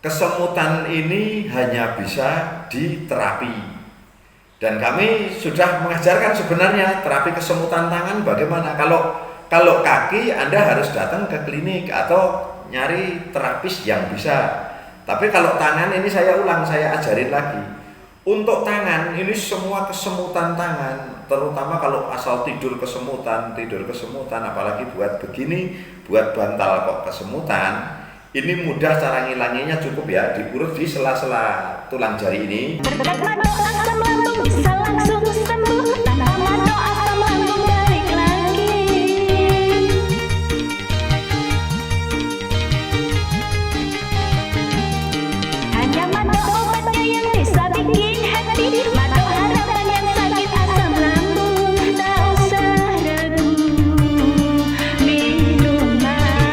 kesemutan ini hanya bisa diterapi. Dan kami sudah mengajarkan sebenarnya terapi kesemutan tangan bagaimana. Kalau kaki Anda harus datang ke klinik atau nyari terapis yang bisa. Tapi kalau tangan ini saya ajarin lagi. Untuk tangan ini semua kesemutan tangan, terutama kalau asal tidur kesemutan, apalagi buat begini, buat bantal kok kesemutan. Ini mudah cara ngilanginya, cukup ya diurut di sela-sela tulang jari ini. Bisa langsung sembuh tanpa mano asam lambung balik lagi. Hanya mano obatnya yang bisa bikin happy. Mano harapan yang sakit asam lambung. Tak usah ragu, minum mano.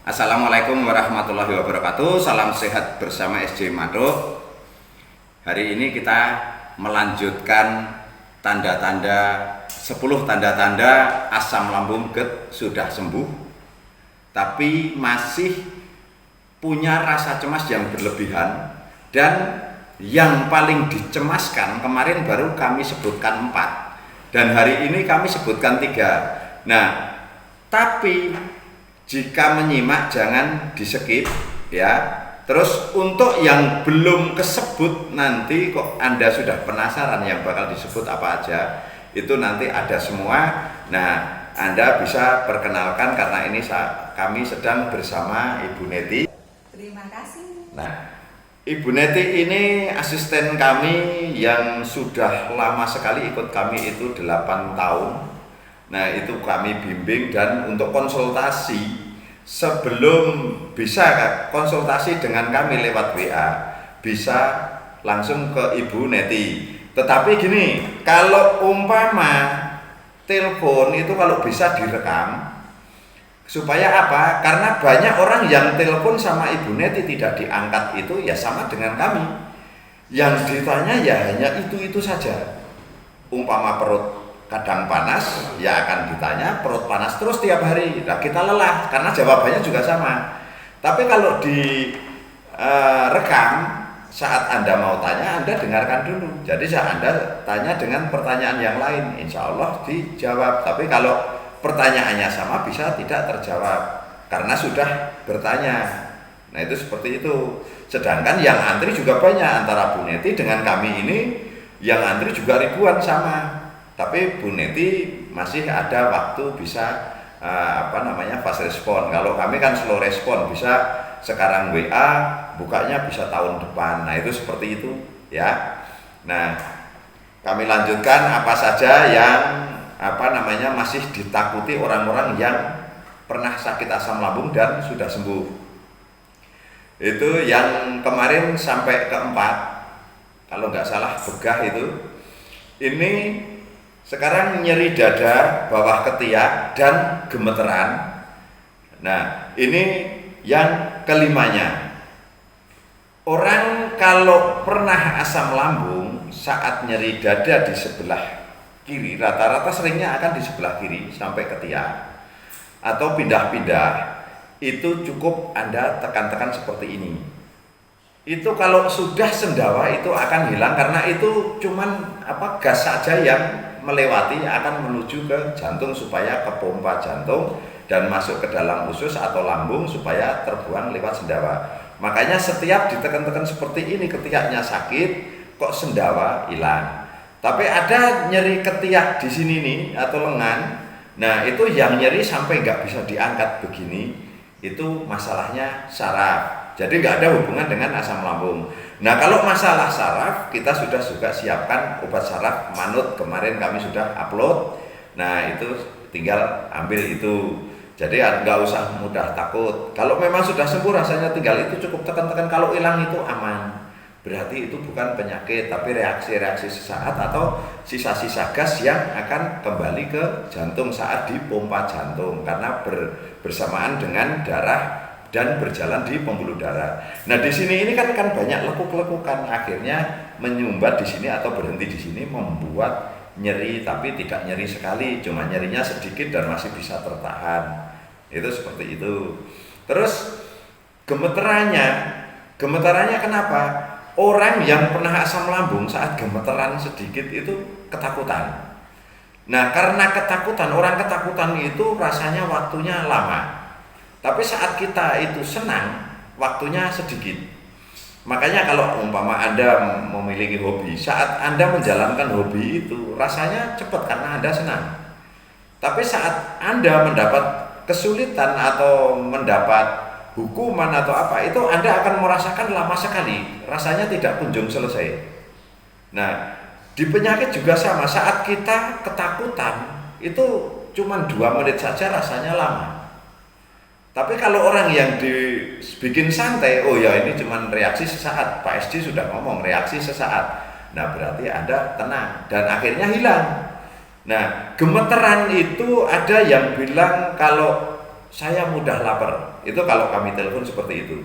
Assalamualaikum warahmatullahi wabarakatuh. Salam sehat bersama SJ Mado. Hari ini kita melanjutkan tanda-tanda 10 tanda-tanda asam lambung GERD sudah sembuh, tapi masih punya rasa cemas yang berlebihan. Dan yang paling dicemaskan kemarin baru kami sebutkan 4, dan hari ini kami sebutkan 3. Nah, tapi jika menyimak jangan di-skip ya. Terus untuk yang belum kesebut, nanti kok Anda sudah penasaran yang bakal disebut apa aja, itu nanti ada semua. Nah, Anda bisa perkenalkan karena ini kami sedang bersama Ibu Neti. Terima kasih. Nah, Ibu Neti ini asisten kami yang sudah lama sekali ikut kami, itu 8 tahun. Nah, itu kami bimbing, dan untuk konsultasi sebelum bisa konsultasi dengan kami lewat WA, bisa langsung ke Ibu Neti. Tetapi gini, kalau umpama telepon itu kalau bisa direkam. Supaya apa? Karena banyak orang yang telepon sama Ibu Neti tidak diangkat, itu ya sama dengan kami. Yang ditanya ya hanya itu saja. Umpama perut kadang panas, ya akan ditanya perut panas terus tiap hari. Nah, kita lelah karena jawabannya juga sama. Tapi kalau di rekam, saat Anda mau tanya, Anda dengarkan dulu. Jadi saat Anda tanya dengan pertanyaan yang lain, insya Allah dijawab. Tapi kalau pertanyaannya sama, bisa tidak terjawab karena sudah bertanya. Nah, itu seperti itu. Sedangkan yang antri juga banyak, antara Bu Neti dengan kami ini yang antri juga ribuan sama. Tapi Bu Neti masih ada waktu bisa fast respon. Kalau kami kan slow respon, bisa sekarang WA, bukanya bisa tahun depan. Nah, itu seperti itu ya. Nah, kami lanjutkan apa saja yang masih ditakuti orang-orang yang pernah sakit asam lambung dan sudah sembuh. Itu yang kemarin sampai ke-4, kalau nggak salah begah itu. Ini sekarang nyeri dada, bawah ketiak, dan gemeteran. Nah, ini yang kelimanya. Orang kalau pernah asam lambung saat nyeri dada di sebelah kiri, rata-rata seringnya akan di sebelah kiri sampai ketiak, atau pindah-pindah, itu cukup Anda tekan-tekan seperti ini. Itu kalau sudah sendawa itu akan hilang, karena itu cuman gas saja yang melewati, akan menuju ke jantung supaya ke pompa jantung dan masuk ke dalam usus atau lambung supaya terbuang lewat sendawa. Makanya setiap ditekan-tekan seperti ini, ketiaknya sakit, kok sendawa hilang. Tapi ada nyeri ketiak di sini nih atau lengan. Nah, itu yang nyeri sampai nggak bisa diangkat begini, itu masalahnya saraf. Jadi nggak ada hubungan dengan asam lambung. Nah, kalau masalah saraf, kita sudah juga siapkan obat saraf manut, kemarin kami sudah upload. Nah, itu tinggal ambil itu. Jadi nggak usah mudah takut. Kalau memang sudah sembuh rasanya, tinggal itu cukup tekan-tekan. Kalau hilang itu aman. Berarti itu bukan penyakit, tapi reaksi-reaksi sesaat atau sisa-sisa gas yang akan kembali ke jantung saat dipompa jantung, karena bersamaan dengan darah dan berjalan di pembuluh darah. Nah, di sini ini kan banyak lekuk-lekukan, akhirnya menyumbat di sini atau berhenti di sini, membuat nyeri, tapi tidak nyeri sekali, cuma nyerinya sedikit dan masih bisa tertahan. Itu seperti itu. Terus Gemeterannya, gemeterannya kenapa? Orang yang pernah asam lambung saat gemeteran sedikit itu ketakutan. Nah, karena ketakutan, orang ketakutan itu rasanya waktunya lama. Tapi saat kita itu senang, waktunya sedikit. Makanya kalau umpama Anda memiliki hobi, saat Anda menjalankan hobi itu rasanya cepat karena Anda senang. Tapi saat Anda mendapat kesulitan atau mendapat hukuman atau apa, itu Anda akan merasakan lama sekali, rasanya tidak kunjung selesai. Nah, di penyakit juga sama, saat kita ketakutan itu cuma 2 menit saja rasanya lama. Tapi kalau orang yang dibikin santai, oh ya ini cuma reaksi sesaat, Pak SD sudah ngomong reaksi sesaat. Nah, berarti Anda tenang dan akhirnya hilang. Nah, gemeteran itu ada yang bilang kalau saya mudah lapar. Itu kalau kami telepon seperti itu.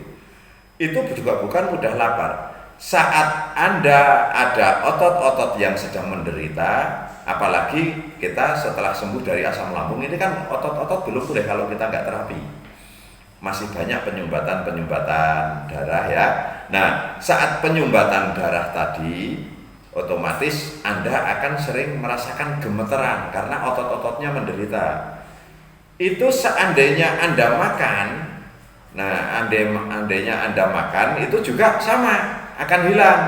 Itu juga bukan mudah lapar. Saat Anda ada otot-otot yang sedang menderita, apalagi kita setelah sembuh dari asam lambung, ini kan otot-otot belum pulih kalau kita nggak terapi. Masih banyak penyumbatan darah ya. Nah, saat penyumbatan darah tadi, otomatis Anda akan sering merasakan gemeteran karena otot-ototnya menderita. Itu seandainya Anda makan, nah andainya Anda makan itu juga sama, akan hilang.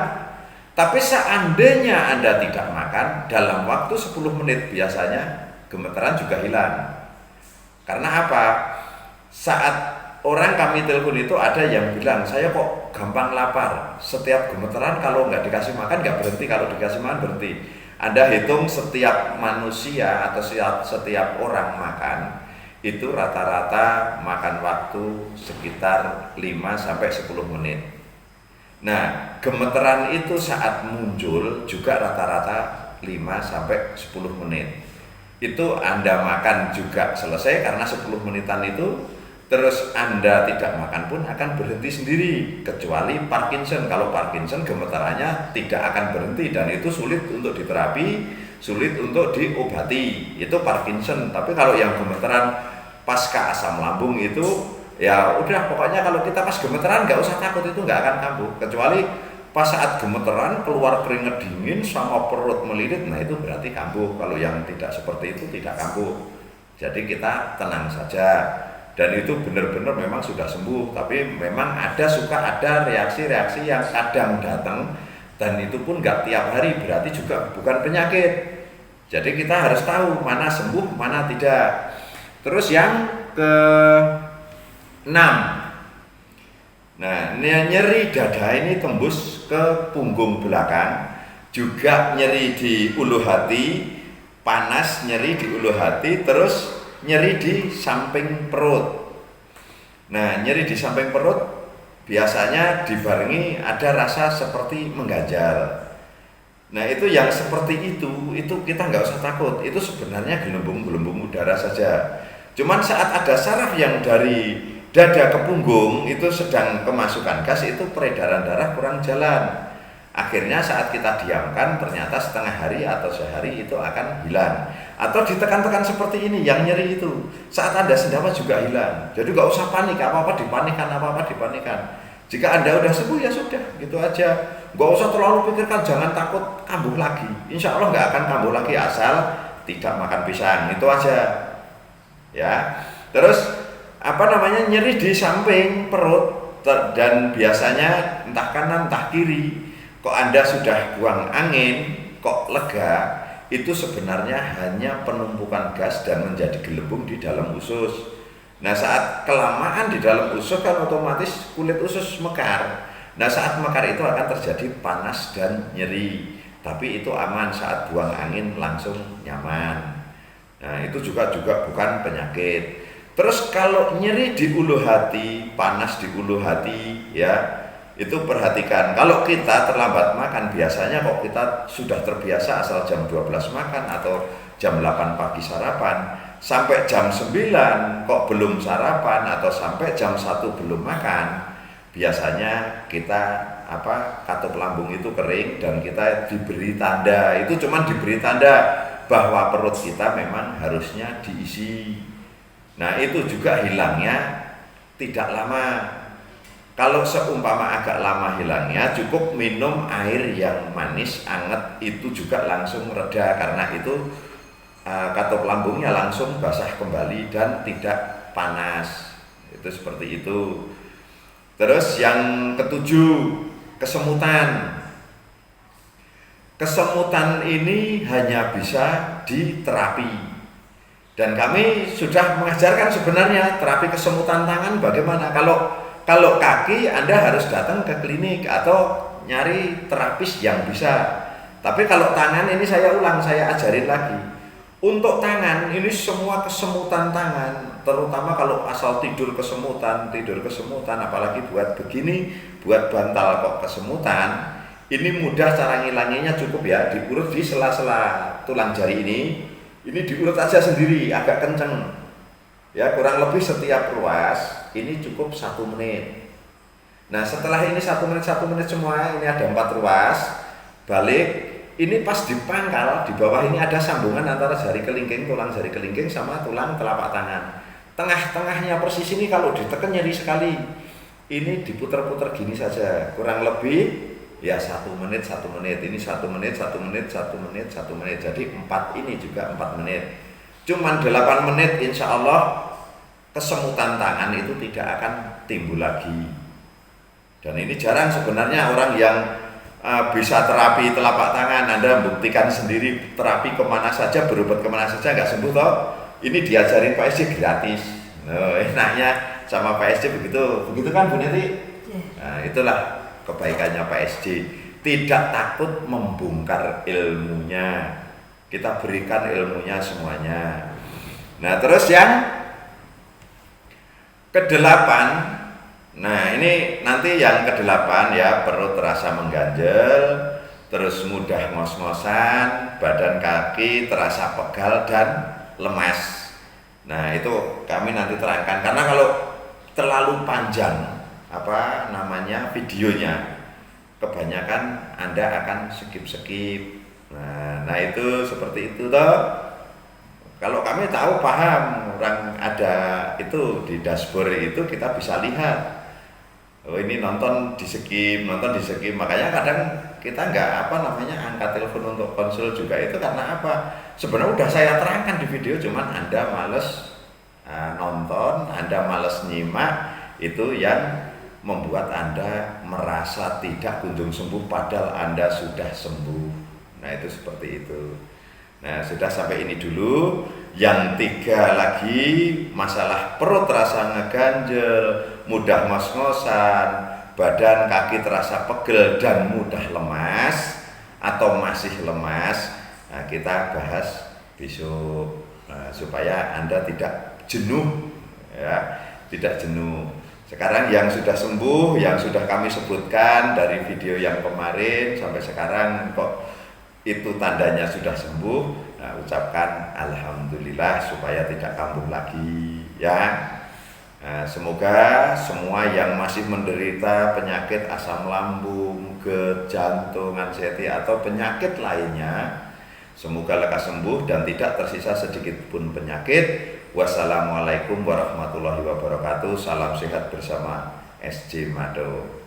Tapi seandainya Anda tidak makan, dalam waktu 10 menit biasanya gemeteran juga hilang. Karena apa? Saat orang kami telepon itu ada yang bilang, saya kok gampang lapar, setiap gemeteran kalau nggak dikasih makan nggak berhenti, kalau dikasih makan berhenti. Anda hitung setiap manusia atau setiap orang makan itu rata-rata makan waktu sekitar 5-10 menit. Nah, gemeteran itu saat muncul juga rata-rata 5-10 menit. Itu Anda makan juga selesai karena 10 menitan itu. Terus Anda tidak makan pun akan berhenti sendiri, kecuali Parkinson. Kalau Parkinson gemeterannya tidak akan berhenti dan itu sulit untuk diterapi, sulit untuk diobati. Itu Parkinson. Tapi kalau yang gemeteran pasca asam lambung itu ya udah, pokoknya kalau kita pas gemeteran nggak usah takut, itu nggak akan kambuh. Kecuali pas saat gemeteran keluar keringat dingin sama perut melilit, nah itu berarti kambuh. Kalau yang tidak seperti itu tidak kambuh. Jadi kita tenang saja. Dan itu benar-benar memang sudah sembuh, tapi memang suka ada reaksi-reaksi yang kadang datang dan itu pun nggak tiap hari, berarti juga bukan penyakit. Jadi kita harus tahu mana sembuh, mana tidak. Terus yang ke-6, nah nyeri dada ini tembus ke punggung belakang, juga nyeri di ulu hati, panas, nyeri di ulu hati, terus nyeri di samping perut. Nah, nyeri di samping perut biasanya dibarengi ada rasa seperti mengganjal. Nah, itu yang seperti itu kita nggak usah takut. Itu sebenarnya gelembung-gelembung udara saja. Cuman saat ada saraf yang dari dada ke punggung itu sedang kemasukan gas, itu peredaran darah kurang jalan. Akhirnya saat kita diamkan ternyata setengah hari atau sehari itu akan hilang. Atau ditekan-tekan seperti ini yang nyeri itu, saat Anda sendawa juga hilang. Jadi nggak usah panik, apa-apa dipanikkan. Jika Anda udah sembuh ya sudah, gitu aja. Nggak usah terlalu pikirkan, jangan takut kambuh lagi. Insya Allah nggak akan kambuh lagi asal tidak makan pisang, itu aja. Ya. Terus nyeri di samping perut dan biasanya entah kanan entah kiri. Kok Anda sudah buang angin, kok lega, itu sebenarnya hanya penumpukan gas dan menjadi gelembung di dalam usus. Nah, saat kelamaan di dalam usus kan otomatis kulit usus mekar. Nah, saat mekar itu akan terjadi panas dan nyeri. Tapi itu aman, saat buang angin langsung nyaman. Nah, itu juga bukan penyakit. Terus kalau nyeri di ulu hati, panas di ulu hati, ya itu perhatikan, kalau kita terlambat makan, biasanya kok kita sudah terbiasa asal jam 12 makan atau jam 8 pagi sarapan, sampai jam 9 kok belum sarapan atau sampai jam 1 belum makan, biasanya kita katup lambung itu kering dan kita diberi tanda, itu cuman diberi tanda bahwa perut kita memang harusnya diisi. Nah, itu juga hilangnya tidak lama. Kalau seumpama agak lama hilangnya, cukup minum air yang manis, anget, itu juga langsung reda karena itu katup lambungnya langsung basah kembali dan tidak panas. Itu seperti itu. Terus yang ketujuh, kesemutan. Kesemutan ini hanya bisa diterapi. Dan kami sudah mengajarkan sebenarnya terapi kesemutan tangan bagaimana. Kalau kaki Anda harus datang ke klinik atau nyari terapis yang bisa. Tapi kalau tangan ini saya ulang, saya ajarin lagi. Untuk tangan ini semua kesemutan tangan, terutama kalau asal tidur kesemutan, apalagi buat begini, buat bantal kok kesemutan. Ini mudah cara ngilanginya, cukup ya diurut di sela-sela tulang jari ini diurut aja sendiri, agak kenceng. Ya kurang lebih setiap ruas ini cukup 1 menit. Nah setelah ini 1 menit semua, ini ada 4 ruas, balik. Ini pas di pangkal, di bawah ini ada sambungan antara jari kelingking, tulang jari kelingking sama tulang telapak tangan. Tengah-tengahnya persis ini kalau ditekan nyeri sekali. Ini diputer-puter gini saja, kurang lebih ya 1 menit, ini 1 menit, jadi 4 ini juga 4 menit. Cuman 8 menit insya Allah kesemutan tangan itu tidak akan timbul lagi. Dan ini jarang sebenarnya orang yang bisa terapi telapak tangan. Anda buktikan sendiri, terapi kemana saja, berobat kemana saja nggak sembuh toh. Ini diajarin Pak SC gratis. Enaknya sama Pak SC begitu kan Bu Neti? Nah, itulah kebaikannya Pak SC, tidak takut membongkar ilmunya, kita berikan ilmunya semuanya. Nah terus yang ke-8, nah ini nanti yang ke-8 ya, perut terasa mengganjel, terus mudah ngos-ngosan, badan kaki terasa pegal dan lemas. Nah itu kami nanti terangkan, karena kalau terlalu panjang videonya, kebanyakan Anda akan skip. Nah itu seperti itu toh. Kalau kami tahu paham, orang ada itu di dashboard itu kita bisa lihat. Oh ini nonton di skip. Makanya kadang kita nggak angkat telepon untuk konsul juga itu karena apa? Sebenarnya udah saya terangkan di video, cuman Anda males nonton, Anda males nyimak, itu yang membuat Anda merasa tidak kunjung sembuh padahal Anda sudah sembuh. Nah itu seperti itu. Nah sudah sampai ini dulu. Yang 3 lagi, masalah perut terasa ngeganjel, mudah ngos-ngosan, badan kaki terasa pegel dan mudah lemas atau masih lemas. Nah kita bahas besok, supaya Anda tidak jenuh ya, tidak jenuh. Sekarang yang sudah sembuh, yang sudah kami sebutkan dari video yang kemarin sampai sekarang kok itu tandanya sudah sembuh, nah ucapkan alhamdulillah supaya tidak kambuh lagi ya. Nah, semoga semua yang masih menderita penyakit asam lambung, jantung, anxiety atau penyakit lainnya, semoga lekas sembuh dan tidak tersisa sedikit pun penyakit. Wassalamualaikum warahmatullahi wabarakatuh. Salam sehat bersama SC Mado.